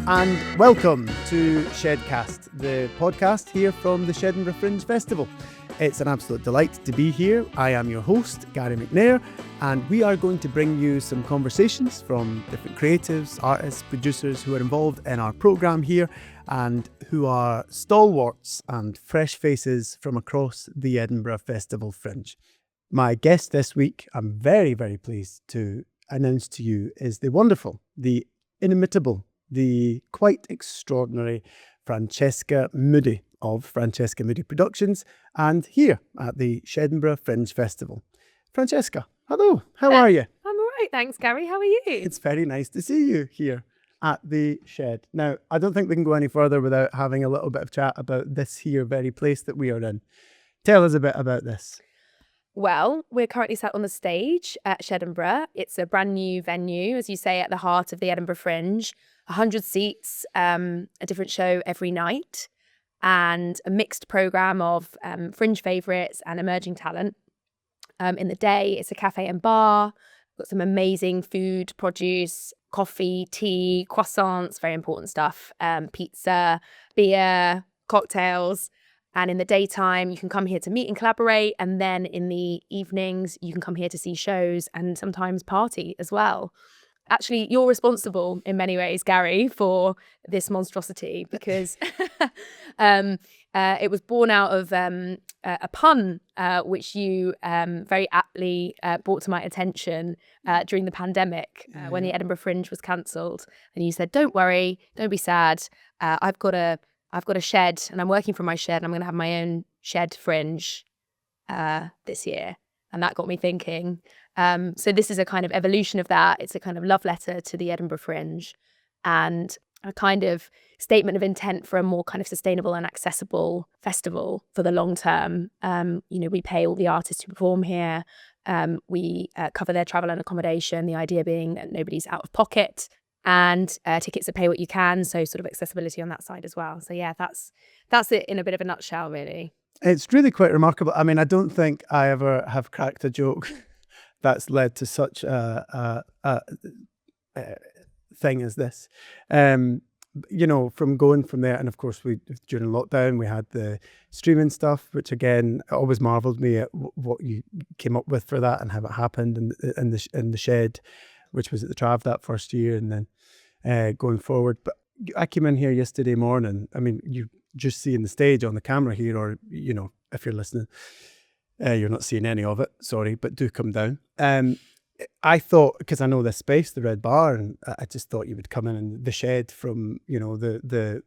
and welcome to SHEDCAST, the podcast here from the Shedinburgh Fringe Festival. It's an absolute delight to be here. I am your host, Gary McNair, and we are going to bring you some conversations from different creatives, artists, producers who are involved in our programme here and who are stalwarts and fresh faces from across the Edinburgh Festival Fringe. My guest this week, I'm very, very pleased to announce to you, is the wonderful, the inimitable, the quite extraordinary Francesca Moody of Francesca Moody Productions, and here at the Shedinburgh Fringe Festival. Francesca, hello, how are you? I'm all right, thanks, Gary. How are you? It's very nice to see you here at the Shed. Now, I don't think we can go any further without having a little bit of chat about this here very place that we are in. Tell us a bit about this. Well, we're currently sat on the stage at Shedinburgh. It's a brand new venue, as you say, at the heart of the Edinburgh Fringe. 100 seats, a different show every night, and a mixed programme of Fringe favourites and emerging talent. In the day, it's a cafe and bar. We've got some amazing food, produce, coffee, tea, croissants, very important stuff, pizza, beer, cocktails. And in the daytime, you can come here to meet and collaborate. And then in the evenings, you can come here to see shows and sometimes party as well. Actually, you're responsible in many ways, Gary, for this monstrosity because it was born out of a pun which you very aptly brought to my attention during the pandemic when the Edinburgh Fringe was cancelled. And you said, "Don't worry, don't be sad. I've got a shed, and I'm working from my shed. And I'm going to have my own shed Fringe this year." And that got me thinking. So this is a kind of evolution of that. It's a kind of love letter to the Edinburgh Fringe and a kind of statement of intent for a more kind of sustainable and accessible festival for the long term. We pay all the artists who perform here. We cover their travel and accommodation, the idea being that nobody's out of pocket, and tickets are pay what you can. So sort of accessibility on that side as well. So yeah, that's it in a bit of a nutshell, really. It's really quite remarkable. I mean, I don't think I ever have cracked a joke that's led to such a thing as this. From going from there, and of course, during lockdown, we had the streaming stuff, which again always marvelled me at what you came up with for that and how it happened in the Shed, which was at the Trav that first year, and then going forward. But I came in here yesterday morning. I mean, you just seeing the stage on the camera here, or if you're listening, you're not seeing any of it, sorry, but do come down. I thought, because I know this space, the Red Bar, and I just thought you would come in and the Shed from the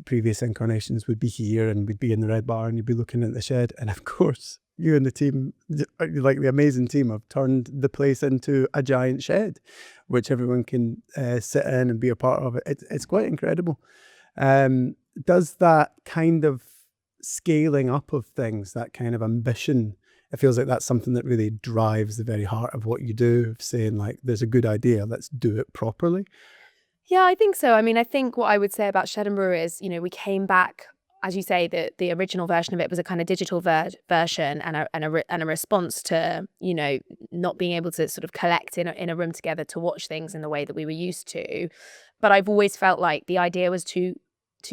previous incarnations would be here, and we'd be in the Red Bar and you'd be looking at the Shed. And of course, you and the team, like the amazing team, have turned the place into a giant shed which everyone can sit in and be a part of. It's quite incredible. Does that kind of scaling up of things, that kind of ambition, it feels like that's something that really drives the very heart of what you do, of saying like, there's a good idea, let's do it properly? Yeah, I think so. I mean, I think what I would say about Shedinburgh is, we came back, as you say, the original version of it was a kind of digital version and a response to, not being able to sort of collect in a room together to watch things in the way that we were used to. But I've always felt like the idea was too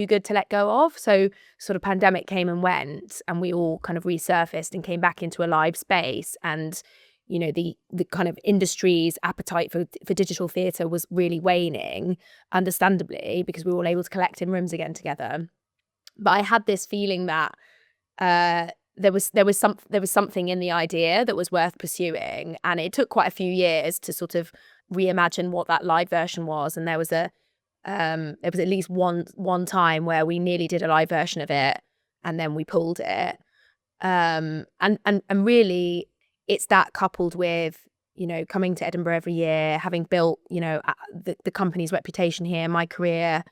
good to let go of. So sort of pandemic came and went, and we all kind of resurfaced and came back into a live space. And, the kind of industry's appetite for digital theatre was really waning, understandably, because we were all able to collect in rooms again together. But I had this feeling that there was something in the idea that was worth pursuing. And it took quite a few years to sort of reimagine what that live version was. And there was at least one time where we nearly did a live version of it, and then we pulled it. And really, it's that coupled with coming to Edinburgh every year, having built the company's reputation here, my career,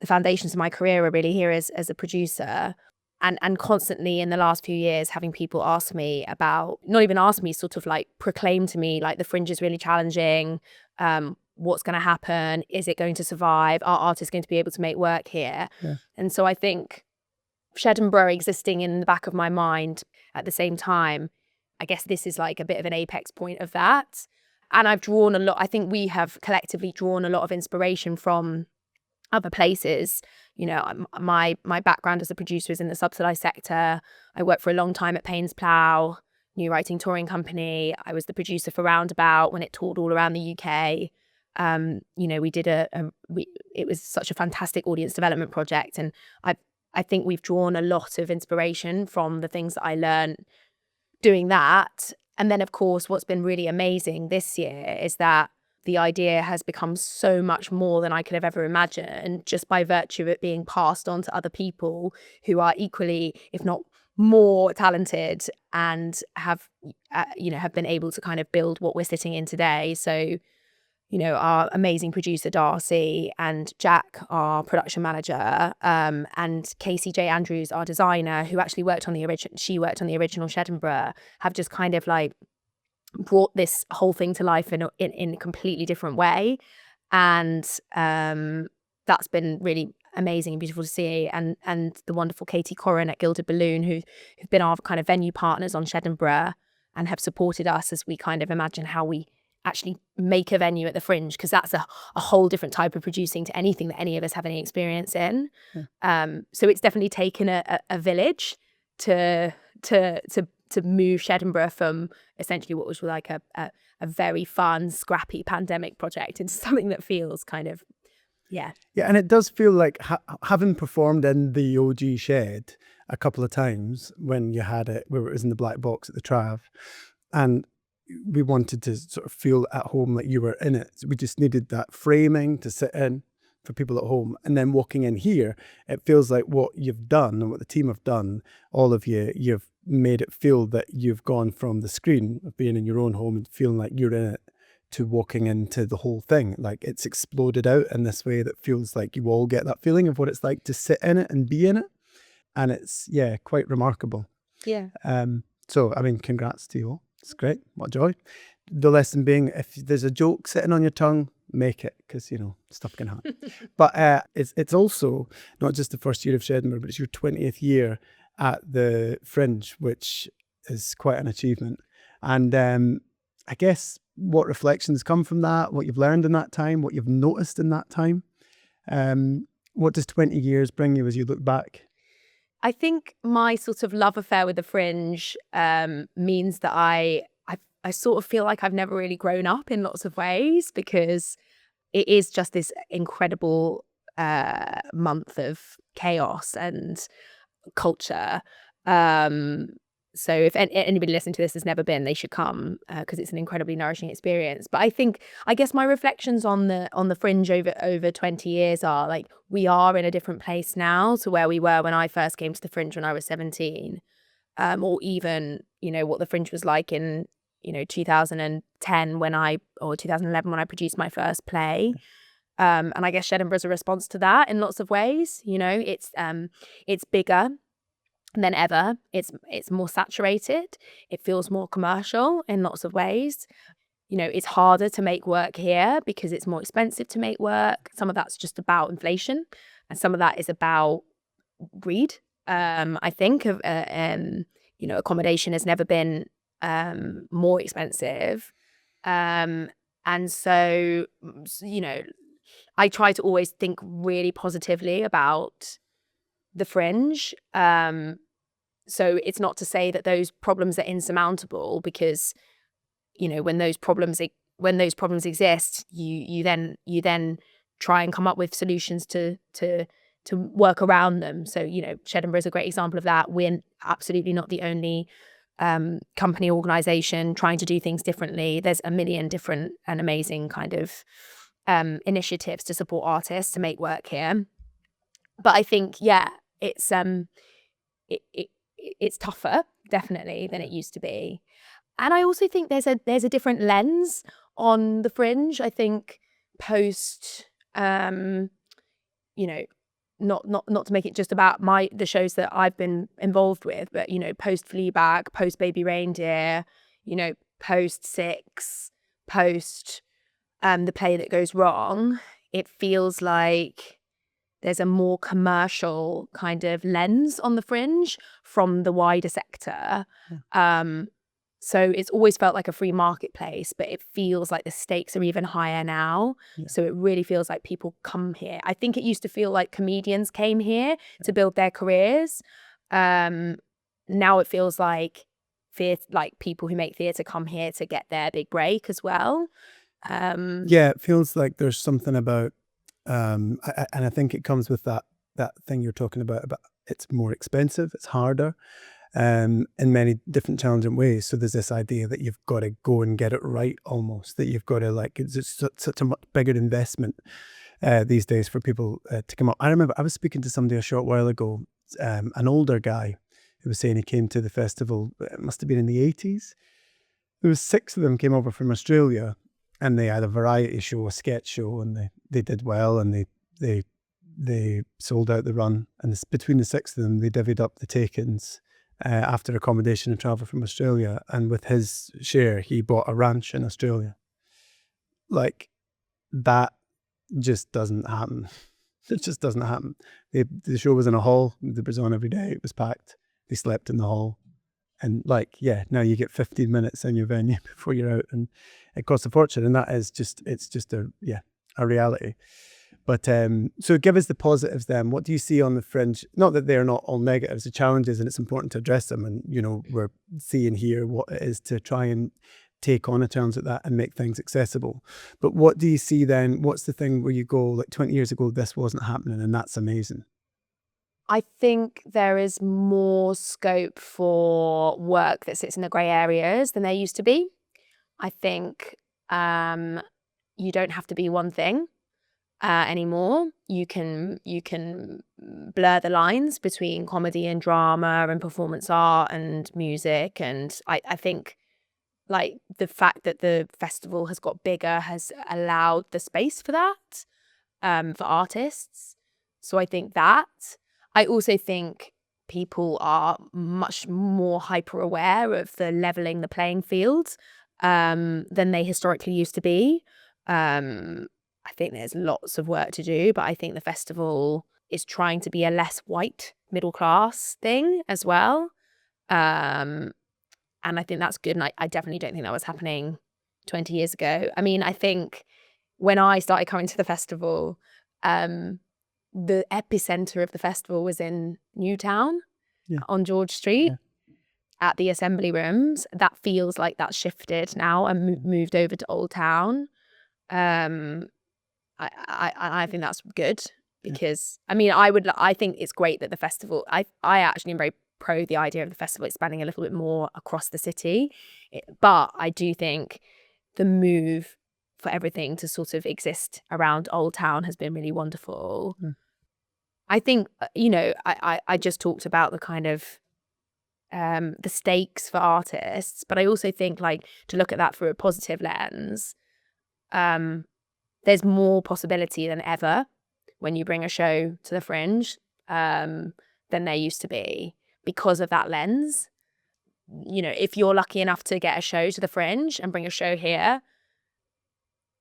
the foundations of my career are really here as a producer. And constantly in the last few years, having people ask me about, not even ask me, sort of like proclaim to me, like, the Fringe is really challenging. What's going to happen? Is it going to survive? Are artists going to be able to make work here? Yeah. And so I think Shedinburgh existing in the back of my mind at the same time, I guess this is like a bit of an apex point of that. And I've drawn a lot, I think we have collectively drawn a lot of inspiration from other places. You know, my background as a producer is in the subsidised sector. I worked for a long time at Paynes Plough, new writing touring company. I was the producer for Roundabout when it toured all around the UK. You know, we did it was such a fantastic audience development project, and I think we've drawn a lot of inspiration from the things that I learned doing that. And then, of course, what's been really amazing this year is that the idea has become so much more than I could have ever imagined, just by virtue of it being passed on to other people who are equally, if not more talented, and have been able to kind of build what we're sitting in today. So, you know, our amazing producer Darcy, and Jack, our production manager, and Casey J. Andrews, our designer, who actually worked on the original Shedinburgh, have just kind of like brought this whole thing to life in a completely different way. And that's been really amazing and beautiful to see. And the wonderful Katie Corrin at Gilded Balloon, who've been our kind of venue partners on Shedinburgh and have supported us as we kind of imagine how we actually make a venue at the Fringe, because that's a whole different type of producing to anything that any of us have any experience in. So it's definitely taken a village to move Shedinburgh from essentially what was like a very fun, scrappy pandemic project into something that feels kind of, yeah, and it does feel like having performed in the OG Shed a couple of times when you had it, where it was in the black box at the Trav, and we wanted to sort of feel at home, like you were in it. So we just needed that framing to sit in for people at home. And then walking in here, it feels like what you've done and what the team have done, all of you, you've made it feel that you've gone from the screen of being in your own home and feeling like you're in it to walking into the whole thing. Like it's exploded out in this way that feels like you all get that feeling of what it's like to sit in it and be in it. And it's, yeah, quite remarkable. Yeah. So, I mean, congrats to you all. It's great. What a joy. The lesson being, if there's a joke sitting on your tongue, make it, because, you know, stuff can happen. But it's also not just the first year of Shedinburgh, but it's your 20th year at the Fringe, which is quite an achievement. And I guess what reflections come from that, what you've learned in that time, what you've noticed in that time. What does 20 years bring you as you look back? I think my sort of love affair with the Fringe means that I sort of feel like I've never really grown up in lots of ways, because it is just this incredible month of chaos and culture. So if anybody listening to this has never been, they should come, because it's an incredibly nourishing experience. But I guess my reflections on the Fringe over 20 years are like, we are in a different place now to where we were when I first came to the Fringe when I was 17, or even, you know, what the Fringe was like in, you know, 2010 or 2011 when I produced my first play. And I guess Shedinburgh's a response to that in lots of ways. You know, it's bigger than ever. It's more saturated. It feels more commercial in lots of ways. You know, it's harder to make work here because it's more expensive to make work. Some of that's just about inflation, and some of that is about greed. I think of you know, accommodation has never been more expensive, and so, you know, I try to always think really positively about the Fringe. So it's not to say that those problems are insurmountable, because, you know, when those problems exist, you then try and come up with solutions to work around them. So, you know, Shedinburgh is a great example of that. We're absolutely not the only company organisation trying to do things differently. There's a million different and amazing kind of initiatives to support artists to make work here. But I think, yeah, it's it's tougher, definitely, than it used to be. And I also think there's a different lens on the Fringe. I think post, you know, not to make it just about the shows that I've been involved with, but, you know, post Fleabag, post Baby Reindeer, you know, post Six, post The Play That Goes Wrong, it feels like there's a more commercial kind of lens on the Fringe from the wider sector. So it's always felt like a free marketplace, but it feels like the stakes are even higher now. Yeah. So it really feels like people come here. I think it used to feel like comedians came here to build their careers. Now it feels like people who make theatre come here to get their big break as well. Yeah, it feels like there's something about, and I think it comes with that thing you're talking about it's more expensive, it's harder, in many different challenging ways. So there's this idea that you've got to go and get it right, almost, that you've got to, like, it's just such a much bigger investment these days for people to come up. I remember I was speaking to somebody a short while ago, an older guy, who was saying he came to the festival, it must have been in the 80s. There was 6 of them came over from Australia, and they had a variety show, a sketch show, and they did well, and they sold out the run. And between the 6 of them, they divvied up the take-ins after accommodation and travel from Australia. And with his share, he bought a ranch in Australia. Like, that just doesn't happen. It just doesn't happen. The show was in a hall. It was on every day. It was packed. They slept in the hall. And, like, yeah, now you get 15 minutes in your venue before you're out, and it costs a fortune. And that is just, it's just a reality. But so give us the positives then. What do you see on the Fringe? Not that they're not all negatives, the challenges, and it's important to address them. And, you know, we're seeing here what it is to try and take on a challenge like that and make things accessible. But what do you see then? What's the thing where you go, like, 20 years ago, this wasn't happening, and that's amazing? I think there is more scope for work that sits in the grey areas than there used to be. I think you don't have to be one thing anymore. You can blur the lines between comedy and drama and performance art and music. And I think, like, the fact that the festival has got bigger has allowed the space for that, for artists. So I think that. I also think people are much more hyper aware of the leveling the playing field than they historically used to be. I think there's lots of work to do, but I think the festival is trying to be a less white middle class thing as well. And I think that's good. And I definitely don't think that was happening 20 years ago. I mean, I think when I started coming to the festival, the epicenter of the festival was in Newtown, on George Street, at the Assembly Rooms. That feels like that's shifted now and moved over to Old Town. I think that's good, because I mean, I think it's great that the festival, I actually am very pro the idea of the festival expanding a little bit more across the city, but I do think the move for everything to sort of exist around Old Town has been really wonderful. I think, you know, I just talked about the kind of the stakes for artists, but I also think, like, to look at that through a positive lens, there's more possibility than ever when you bring a show to the Fringe than there used to be, because of that lens. You know, if you're lucky enough to get a show to the Fringe and bring a show here,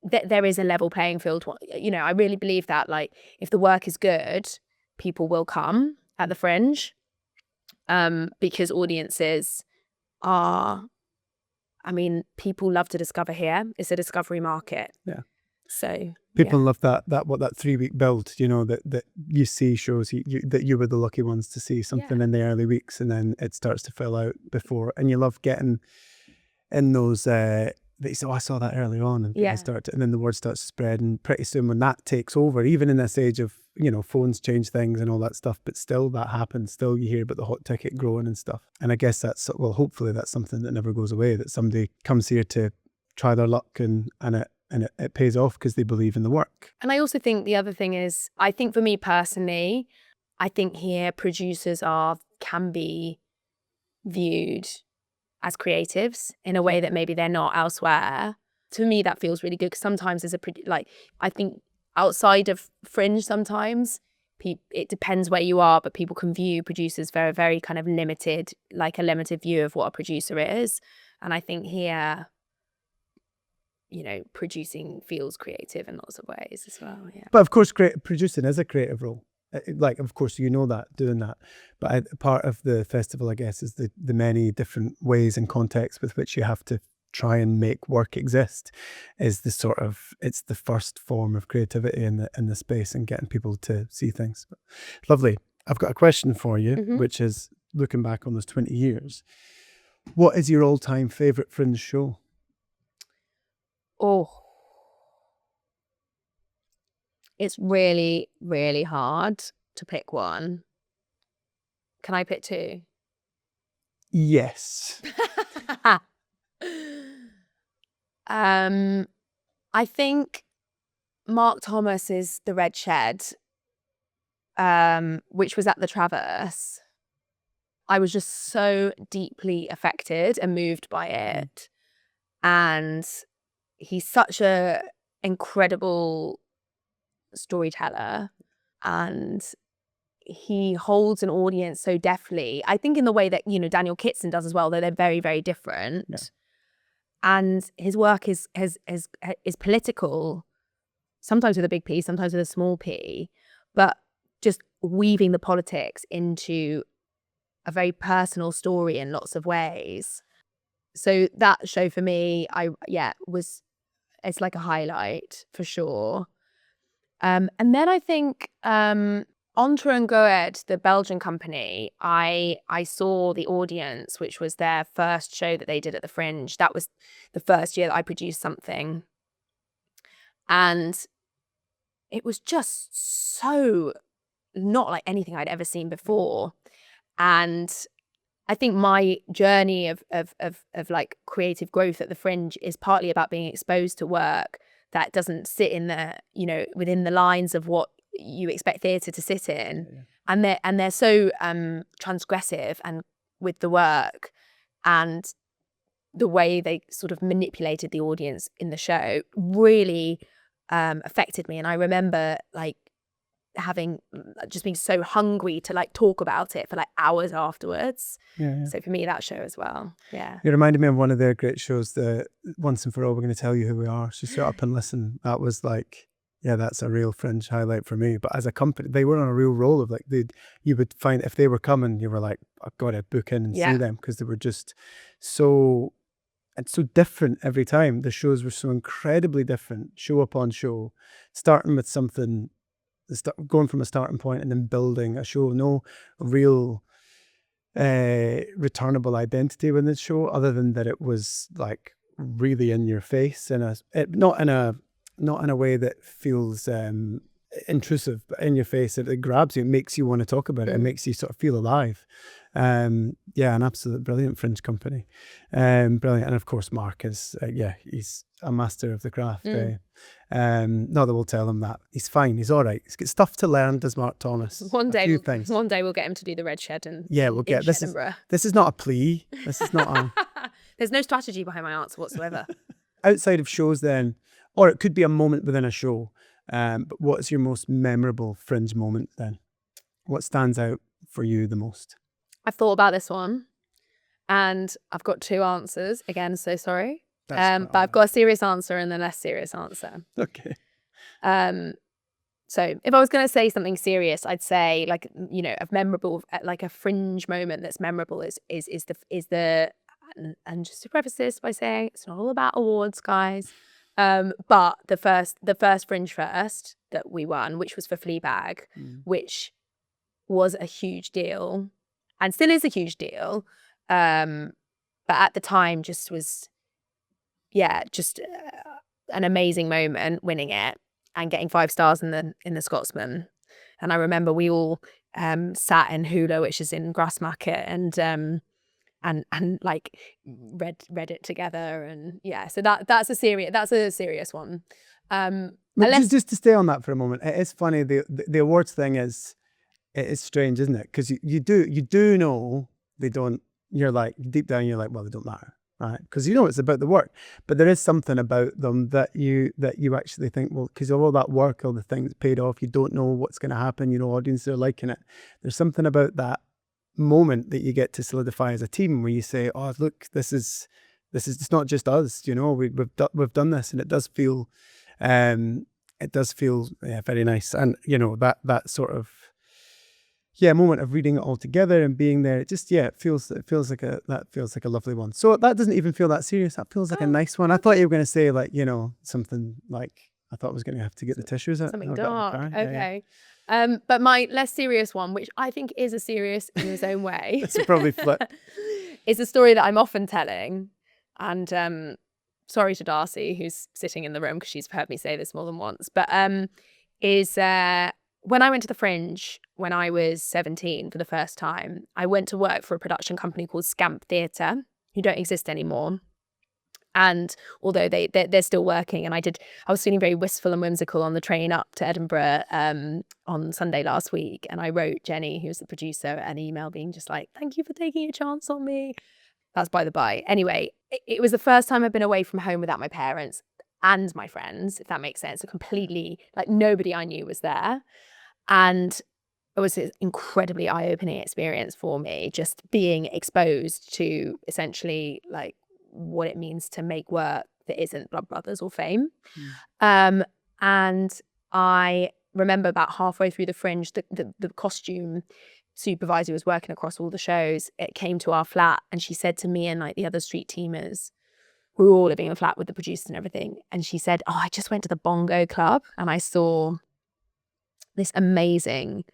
there is a level playing field. You know, I really believe that, like, if the work is good, people will come at the Fringe, because audiences are, I mean, people love to discover here. It's a discovery market. Yeah. So people love that 3-week build, you know, that you see shows that you were the lucky ones to see something in the early weeks, and then it starts to fill out before, and you love getting in those that you say, oh, I saw that early on, and and then the word starts to spread, and pretty soon when that takes over, even in this age of, you know, phones change things and all that stuff, but still that happens. Still you hear about the hot ticket growing and stuff. And I guess that's, well, hopefully that's something that never goes away, that somebody comes here to try their luck and it pays off because they believe in the work. And I also think the other thing is, I think for me personally, I think here producers can be viewed as creatives in a way that maybe they're not elsewhere. To me, that feels really good, because sometimes I think outside of Fringe, sometimes it depends where you are, but people can view producers very, very kind of limited, like a limited view of what a producer is. And I think here, you know, producing feels creative in lots of ways as well. Yeah. But of course, producing is a creative role. like, of course, you know that, doing that. But part of the festival, I guess, is the many different ways and contexts with which you have to try and make work exist, is the sort of, it's the first form of creativity in the space and getting people to see things. Lovely. I've got a question for you, which is, looking back on those 20 years, what is your all-time favourite Fringe show? Oh, it's really, really hard to pick one. Can I pick two? Yes. I think Mark Thomas's The Red Shed, which was at the Traverse. I was just so deeply affected and moved by it. And he's such a incredible storyteller, and he holds an audience so deftly. I think in the way that, you know, Daniel Kitson does as well, though they're very, very different. Yeah. And his work is political, sometimes with a big P, sometimes with a small p, but just weaving the politics into a very personal story in lots of ways. So that show for me, it's like a highlight for sure. And then I think Entre and Goed, the Belgian company, I saw the audience, which was their first show that they did at the Fringe. That was the first year that I produced something. And it was just so not like anything I'd ever seen before. And I think my journey of like creative growth at the Fringe is partly about being exposed to work that doesn't sit in the, you know, within the lines of what you expect theatre to sit in. Yeah. And they're so transgressive and with the work, and the way they sort of manipulated the audience in the show really affected me. And I remember like just being so hungry to like talk about it for like hours afterwards. Yeah. So for me, that show as well. Yeah. You reminded me of one of their great shows, the Once and For All, We're Going to Tell You Who We Are. So shut up and listen. That was like, yeah, that's a real Fringe highlight for me. But as a company, they were on a real roll of like, you would find if they were coming, you were like, I've got to book in and see them, because they were just so different every time. The shows were so incredibly different, show upon show, starting with something, going from a starting point and then building a show. No real returnable identity with this show, other than that it was like really in your face, not in a way that feels intrusive, but in your face. It grabs you, it makes you want to talk about it, it makes you sort of feel alive. An absolute brilliant Fringe company. Brilliant. And of course Mark is he's a master of the craft. Not that we'll tell him that. He's fine, he's all right. He's got stuff to learn, does Mark Thomas. One day we'll get him to do the Red Shed in Shedinburgh. This is not a plea. This is not a there's no strategy behind my answer whatsoever. Outside of shows then, or it could be a moment within a show, but what's your most memorable Fringe moment then? What stands out for you the most? I've thought about this one, and I've got two answers. Again, so sorry. But I've got a serious answer and a less serious answer. Okay. So if I was going to say something serious, I'd say, like, you know, a memorable, like a Fringe moment that's memorable is the and just to preface this by saying it's not all about awards, guys. But the first Fringe first that we won, which was for Fleabag, which was a huge deal and still is a huge deal. But at the time just was, an amazing moment winning it and getting 5 stars in the Scotsman. And I remember we all sat in Hula, which is in Grassmarket, and like read it together, and so that's a serious one. Just to stay on that for a moment, it is funny, the awards thing is, it is strange, isn't it? Because you do know they don't. You're like, deep down you're like, well, they don't matter, right? Because you know it's about the work, but there is something about them that you actually think, well, because of all that work, all the things paid off, you don't know what's going to happen. You know, audiences are liking it. There's something about that moment that you get to solidify as a team, where you say, oh look, this is it's not just us, you know, we've done this, and it does feel very nice. And you know, that sort of moment of reading it all together and being there. It just, it feels like a lovely one. So that doesn't even feel that serious. That feels like a nice one. I thought you were going to say like, something like, I thought I was going to have to get the tissues out. Something Oh, dark. okay. But my less serious one, which I think is a serious in its own way. This will probably flip. Is a story that I'm often telling. And sorry to Darcy, who's sitting in the room, because she's heard me say this more than once. But is when I went to the Fringe when I was 17 for the first time, I went to work for a production company called Scamp Theatre, who don't exist anymore. And although they're still working, and I was feeling very wistful and whimsical on the train up to Edinburgh on Sunday last week. And I wrote Jenny, who was the producer, an email being just like, thank you for taking a chance on me. That's by the by. Anyway, it was the first time I've been away from home without my parents and my friends, if that makes sense. So completely, like, nobody I knew was there. And it was an incredibly eye-opening experience for me, just being exposed to essentially like what it means to make work that isn't Blood Brothers or Fame. And I remember about halfway through the Fringe, the costume supervisor was working across all the shows. It came to our flat and she said to me and like the other street teamers, we were all living in a flat with the producers and everything. And she said, I just went to the Bongo Club and I saw this amazing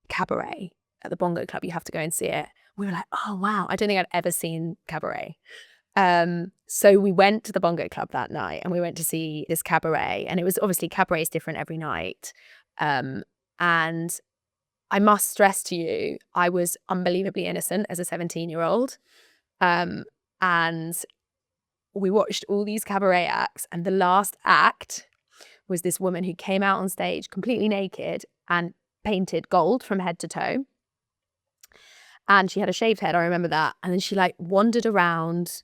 cabaret at the Bongo Club. You have to go and see it. We were like, oh, wow. I don't think I'd ever seen cabaret. So we went to the Bongo Club that night and we went to see this cabaret, and it was obviously cabaret is different every night. And I must stress to you, I was unbelievably innocent as a 17-year-old. And we watched all these cabaret acts, and the last act was this woman who came out on stage completely naked and painted gold from head to toe. And she had a shaved head, I remember that. And then she like wandered around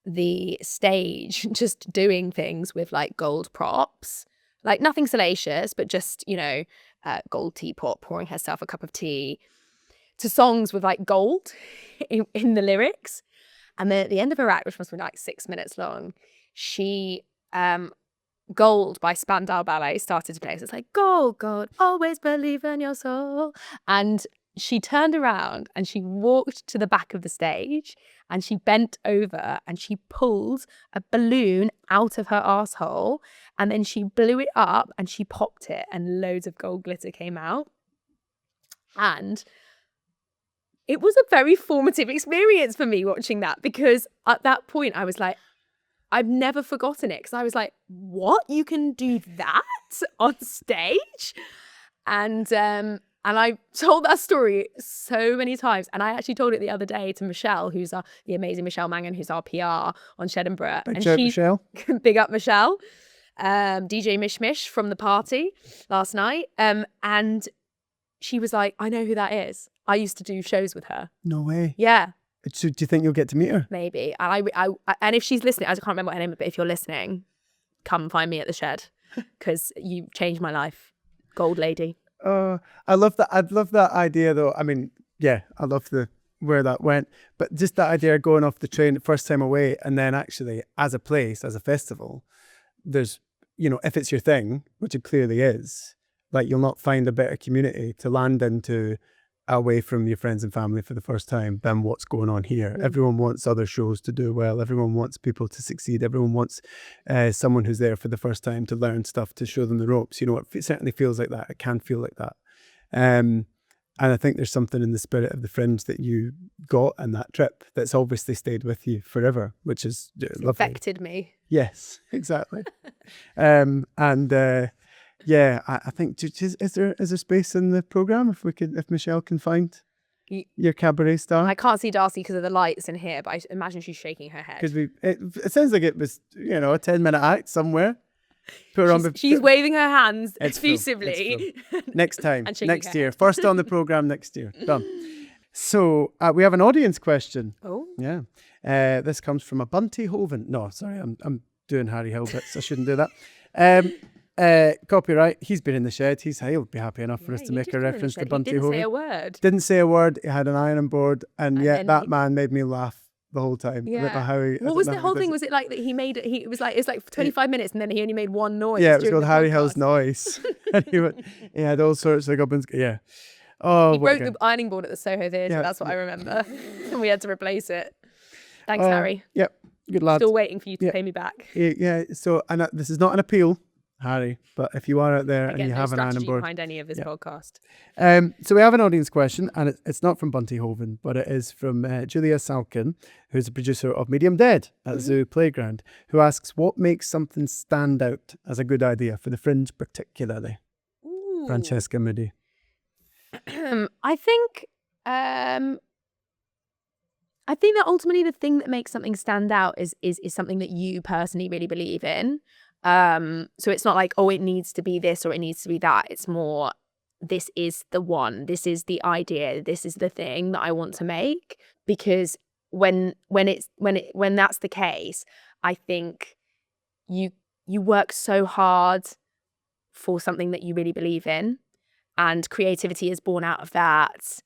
the stage just doing things with like gold props, like nothing salacious, but just, gold teapot, pouring herself a cup of tea, to songs with like gold in the lyrics. And then at the end of her act, which must be like 6 minutes long, she Gold by Spandau Ballet started to play. So it's like, gold, gold, always believe in your soul. And she turned around and she walked to the back of the stage and she bent over and she pulled a balloon out of her arsehole, and then she blew it up and she popped it and loads of gold glitter came out. And it was a very formative experience for me watching that, because at that point I was like, I've never forgotten it, because I was like, what? You can do that on stage? And I told that story so many times. And I actually told it the other day to Michelle, who's the amazing Michelle Mangan, who's our PR on Shedinburgh. Big up, Michelle. Big up, Michelle. DJ Mish Mish from the party last night. And she was like, I know who that is. I used to do shows with her. No way. Yeah. So do you think you'll get to meet her? Maybe. And and if she's listening, I can't remember what her name is, but if you're listening, come find me at the Shed, because you changed my life. Gold lady. I love that. I'd love that idea though. I mean, yeah, I love where that went, but just that idea of going off the train the first time away, and then actually as a place, as a festival, there's, if it's your thing, which it clearly is, like you'll not find a better community to land into away from your friends and family for the first time than what's going on here. Everyone wants other shows to do well. Everyone wants people to succeed. Everyone wants someone who's there for the first time to learn stuff, to show them the ropes. It certainly feels like that. It can feel like that. And I think there's something in the spirit of the Fringe that you got on that trip that's obviously stayed with you forever, which is lovely. Affected me. Yes, exactly. Yeah, I think, is there space in the programme if Michelle can find your cabaret star? I can't see Darcy because of the lights in here, but I imagine she's shaking her head. Because it sounds like it was, a 10-minute act somewhere. Put her on. She's waving her hands it's effusively. Full. Next time, next year. Head. First on the programme next year. Done. So we have an audience question. Oh. Yeah. This comes from a Bunty Hoven. No, sorry, I'm doing Harry Hill bits. I shouldn't do that. Copyright. He's been in the Shed. He'll be happy enough for us to make a reference to Bunty Hogan. Didn't say a word. He had an ironing board, and yet that man made me laugh the whole time. Yeah. What was the whole thing? Was it like that he made it? It was like 25 minutes, and then he only made one noise. Yeah, it was called Harry Hill's noise. And he had all sorts of goblins. Yeah. Oh, He what broke again? the ironing board at the Soho Theatre. Yeah, That's what I yeah. remember. And we had to replace it. Thanks, Harry. Yep, good lad. Still waiting for you to Yeah. pay me back. Yeah, so and this is not an appeal, Harry, but if you are out there and Again, you no have an ironing strategy board. behind any of this podcast. So we have an audience question, and it's not from Bunty Hoven, but it is from Julia Salkin, who's a producer of Medium Dead at Zoo Playground, who asks, what makes something stand out as a good idea for the Fringe particularly? Ooh. Francesca Moody. I think that ultimately the thing that makes something stand out is something that you personally really believe in. So it's not like, oh, it needs to be this or it needs to be that. It's more, this is the one, this is the idea, this is the thing that I want to make. Because when that's the case, I think you work so hard for something that you really believe in, and creativity is born out of that,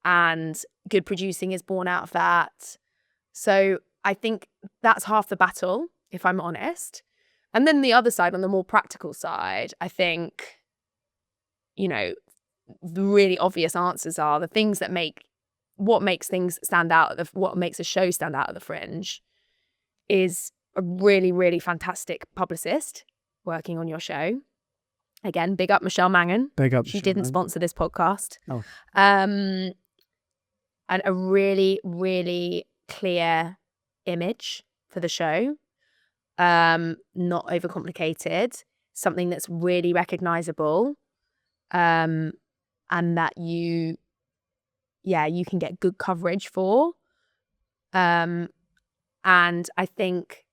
and good producing is born out of that. So I think that's half the battle, if I'm honest. And then the other side, on the more practical side, I think, the really obvious answers are the things that what makes things stand out, what makes a show stand out at the Fringe is a really, really fantastic publicist working on your show. Again, big up Michelle Mangan. Big up. She didn't sponsor this podcast. Oh. And a really, really clear image for the show. Not overcomplicated. Something that's really recognizable. And that you can get good coverage for. And I think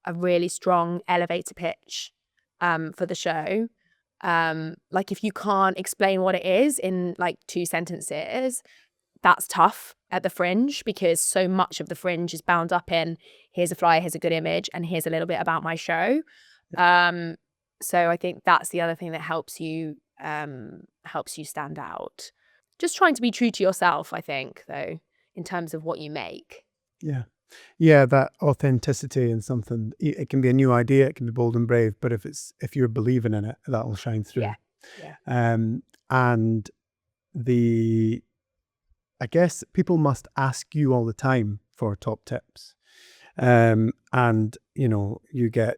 a really strong elevator pitch for the show. Like, if you can't explain what it is in like 2 sentences, that's tough at the Fringe, because so much of the Fringe is bound up in, here's a flyer, here's a good image, and here's a little bit about my show. So I think that's the other thing that helps you stand out. Just trying to be true to yourself, I think, though, in terms of what you make. Yeah, that authenticity in something. It can be a new idea, it can be bold and brave, but if you're believing in it, that will shine through. Yeah. And I guess people must ask you all the time for top tips. And you'll get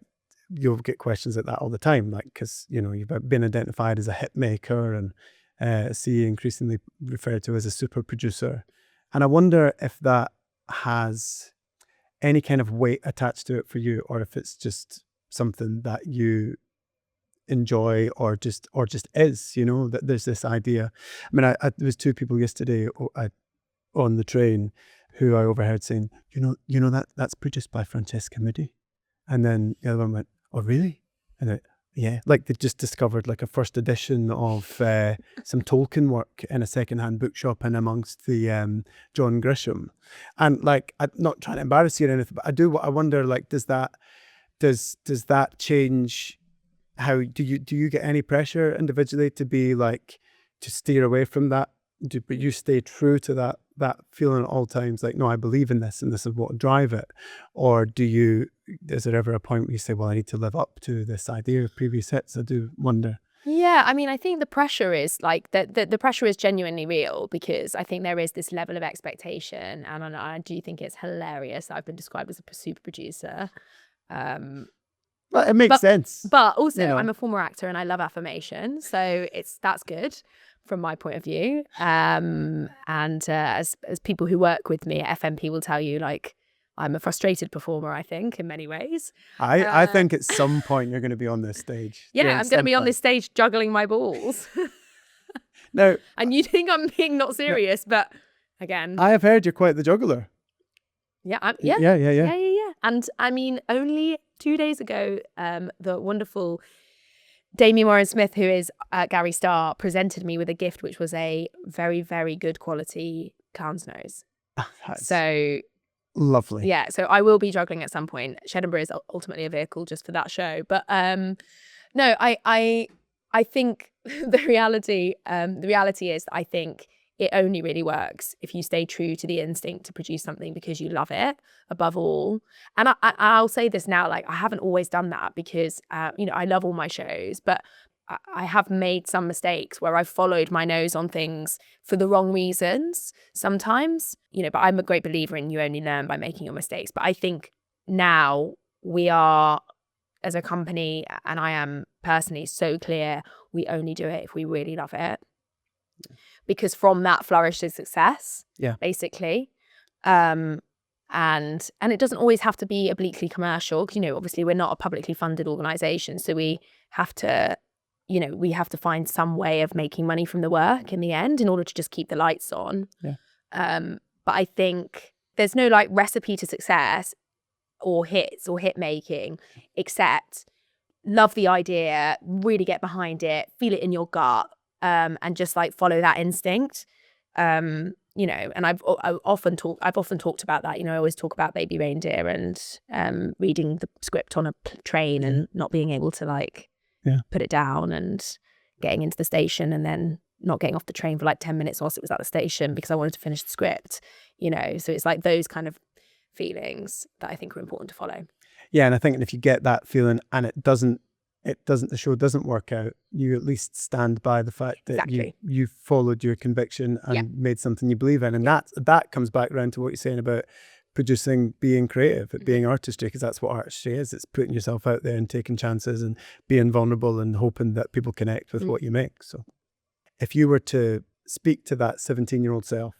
questions like that all the time, like, because you've been identified as a hit maker and see increasingly referred to as a super producer. And I wonder if that has any kind of weight attached to it for you, or if it's just something that you enjoy, or just is, that there's this idea. I mean, there was 2 people yesterday on the train who I overheard saying, that's produced by Francesca Moody. And then the other one went, oh, really? And yeah, like they just discovered like a first edition of some Tolkien work in a secondhand bookshop in amongst the John Grisham. And like, I'm not trying to embarrass you or anything, but I wonder, like, does that change how do you get any pressure individually to be like, to steer away from that? But you stay true to that feeling at all times, like, no, I believe in this and this is what will drive it? Or is there ever a point where you say, well, I need to live up to this idea of previous hits? I do wonder. Yeah, I mean, I think the pressure is like the pressure is genuinely real, because I think there is this level of expectation, and I do think it's hilarious that I've been described as a super producer. Well, it makes sense. But also, I'm a former actor and I love affirmation, so that's good from my point of view. And as people who work with me at FMP will tell you, like, I'm a frustrated performer, I think, in many ways. I think at some point you're going to be on this stage. Yeah, I'm going to be on this stage juggling my balls. No. And you think I'm being not serious, but again, I have heard you're quite the juggler. Yeah. Yeah. And I mean, only 2 days ago, the wonderful Damien Warren-Smith, who is Gary Starr, presented me with a gift, which was a very, very good quality clown's nose. So lovely. Yeah, so I will be juggling at some point. Shedinburgh is ultimately a vehicle just for that show. But no, I think the reality is that I think it only really works if you stay true to the instinct to produce something because you love it above all. And I'll say this now, like, I haven't always done that because, I love all my shows, but I have made some mistakes where I've followed my nose on things for the wrong reasons sometimes, but I'm a great believer in you only learn by making your mistakes. But I think now we are, as a company, and I am personally so clear, we only do it if we really love it. Because from that flourishes success, basically. And it doesn't always have to be obliquely commercial. Obviously we're not a publicly funded organization, so we have to find some way of making money from the work in the end in order to just keep the lights on. But I think there's no like recipe to success or hits or hit making, except love the idea, really get behind it, feel it in your gut, and just like follow that instinct. And I've often talked about that. I always talk about Baby Reindeer and reading the script on a train and not being able to put it down, and getting into the station and then not getting off the train for like 10 minutes whilst it was at the station because I wanted to finish the script, so it's like those kind of feelings that I think are important to follow. Yeah, and I think if you get that feeling and the show doesn't work out, you at least stand by the fact that you followed your conviction and made something you believe in. And that comes back around to what you're saying about producing, being creative, being artistry, because that's what artistry is. It's putting yourself out there and taking chances and being vulnerable and hoping that people connect with what you make. So if you were to speak to that 17-year-old self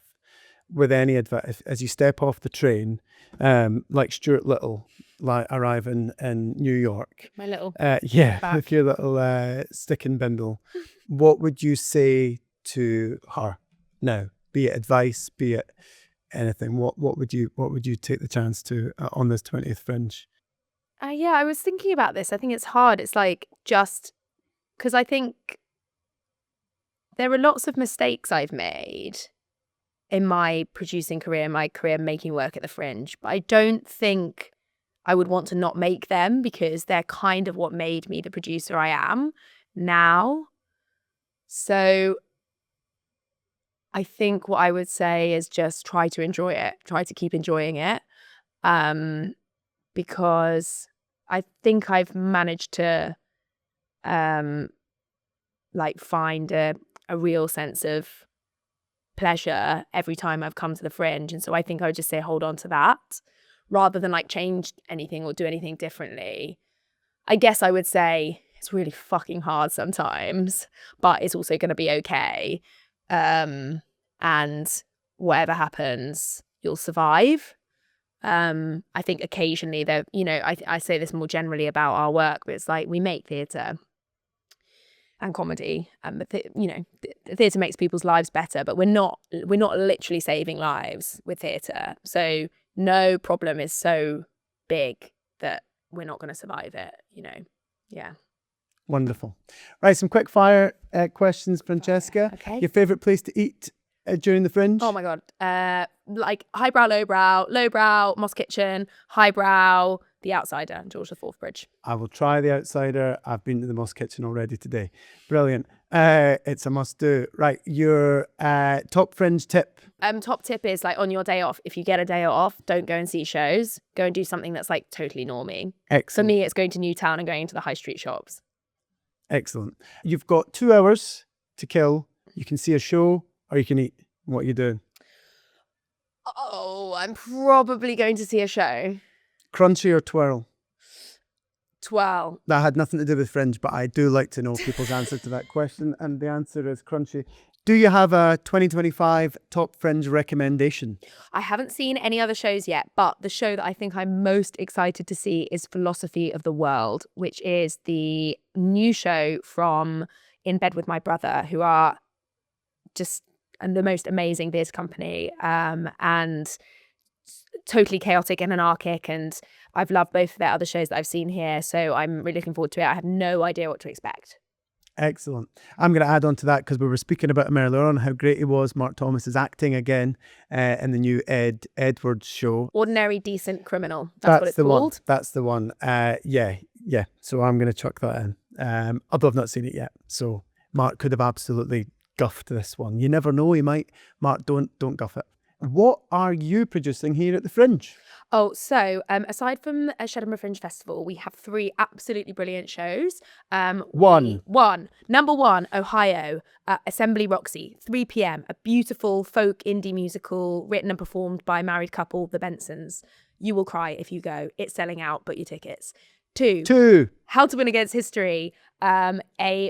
with any advice, as you step off the train, like Stuart Little arriving in New York, my little with your little stick and bindle, what would you say to her now? Be it advice, be it anything. What would you take the chance to on this 20th Fringe? I was thinking about this. I think it's hard. It's like, just because I think there are lots of mistakes I've made in my producing career, my career making work at the Fringe, but I don't think I would want to not make them, because they're kind of what made me the producer I am now. So I think what I would say is just try to enjoy it, try to keep enjoying it, because I think I've managed to find a real sense of pleasure every time I've come to the Fringe. And so I think I would just say hold on to that rather than change anything or do anything differently. I guess I would say it's really fucking hard sometimes, but it's also going to be okay. And whatever happens, you'll survive. I think occasionally I say this more generally about our work, but it's like we make theatre and comedy, and the theatre makes people's lives better, but we're not literally saving lives with theatre. So no problem is so big that we're not going to survive it. Wonderful. Right, some quick fire questions, Francesca. Okay. Your favourite place to eat during the Fringe? Oh my god, highbrow, lowbrow, Moss Kitchen, highbrow, The Outsider, George IV Bridge. I will try The Outsider. I've been to the Moss Kitchen already today. Brilliant. It's a must do. Right, your top Fringe tip. Top tip is on your day off, if you get a day off, don't go and see shows. Go and do something that's totally normie. Excellent. For me, it's going to Newtown and going into the high street shops. Excellent. You've got 2 hours to kill. You can see a show or you can eat. What are you doing? Oh, I'm probably going to see a show. Crunchy or twirl? Twirl. That had nothing to do with Fringe, but I do like to know people's answer to that question, and the answer is crunchy. Do you have a 2025 top Fringe recommendation? I haven't seen any other shows yet, but the show that I think I'm most excited to see is Philosophy of the World, which is the new show from In Bed With My Brother, who are just the most amazing theatre company, and totally chaotic and anarchic, and I've loved both of their other shows that I've seen here, so I'm really looking forward to it. I have no idea what to expect. Excellent. I'm going to add on to that because we were speaking about him earlier on, how great he was. Mark Thomas is acting again in the new Ed Edwards show. Ordinary Decent Criminal. That's what it's called. That's the one. Yeah. So I'm going to chuck that in. Although I've not seen it yet. So Mark could have absolutely guffed this one. You never know. He might. Mark, don't guff it. what are you producing here at the Fringe? Oh, so aside from Shedinburgh Fringe Festival, we have 3 absolutely brilliant shows. Number 1, Ohio, Assembly Roxy, 3 p.m. A beautiful folk indie musical written and performed by married couple, the Bensons. You will cry if you go. It's selling out, but your tickets. 2, How to Win Against History, a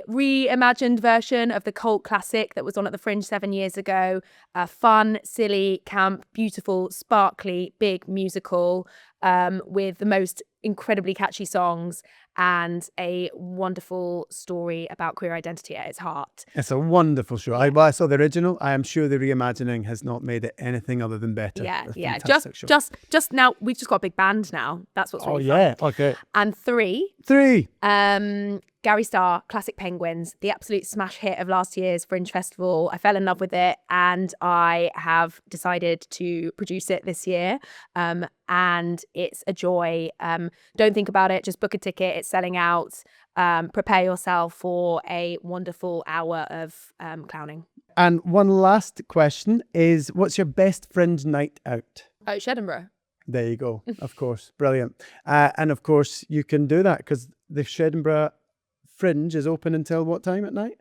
reimagined version of the cult classic that was on at the Fringe 7 years ago. Fun, silly, camp, beautiful, sparkly, big musical with the most incredibly catchy songs and a wonderful story about queer identity at its heart. It's a wonderful show. I saw the original. I am sure the reimagining has not made it anything other than better. Yeah. Just now, we've just got a big band now. That's what's really fun. Okay. And 3, Gary Starr, Classic Penguins, the absolute smash hit of last year's Fringe Festival. I fell in love with it and I have decided to produce it this year. And it's a joy. Don't think about it. Just book a ticket. It's selling out. Prepare yourself for a wonderful hour of clowning. And one last question is, what's your best Fringe night out? Oh, Shedinburgh. There you go. Of course. Brilliant. And of course, you can do that because the Shedinburgh Fringe is open until what time at night?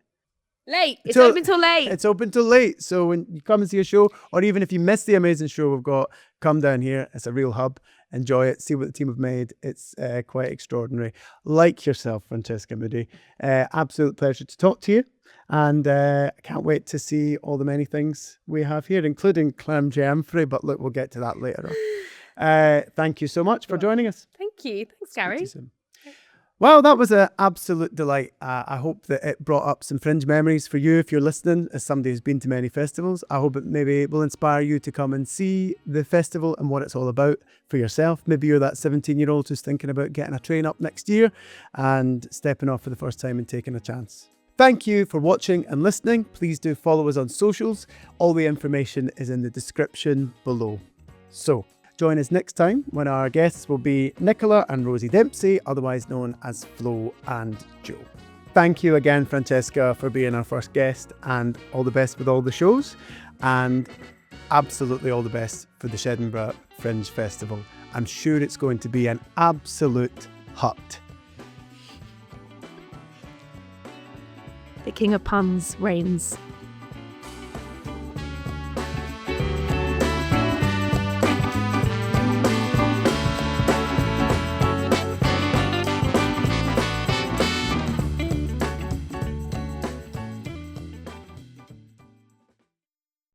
Late. It's open till late. It's open till late. So when you come and see a show, or even if you miss the amazing show we've got, come down here. It's a real hub. Enjoy it. See what the team have made. It's quite extraordinary. Like yourself, Francesca Moody. Absolute pleasure to talk to you. And I can't wait to see all the many things we have here, including clam jamfrey. But look, we'll get to that later on. Thank you so much for joining us. Thank you. Thanks, Gary. Well, that was an absolute delight. I hope that it brought up some Fringe memories for you if you're listening, as somebody who's been to many festivals. I hope it maybe will inspire you to come and see the festival and what it's all about for yourself. Maybe you're that 17-year-old who's thinking about getting a train up next year and stepping off for the first time and taking a chance. Thank you for watching and listening. Please do follow us on socials. All the information is in the description below. So, join us next time when our guests will be Nicola and Rosie Dempsey, otherwise known as Flo and Joe. Thank you again, Francesca, for being our first guest, and all the best with all the shows, and absolutely all the best for the Shedinburgh Fringe Festival. I'm sure it's going to be an absolute hut. The king of puns reigns.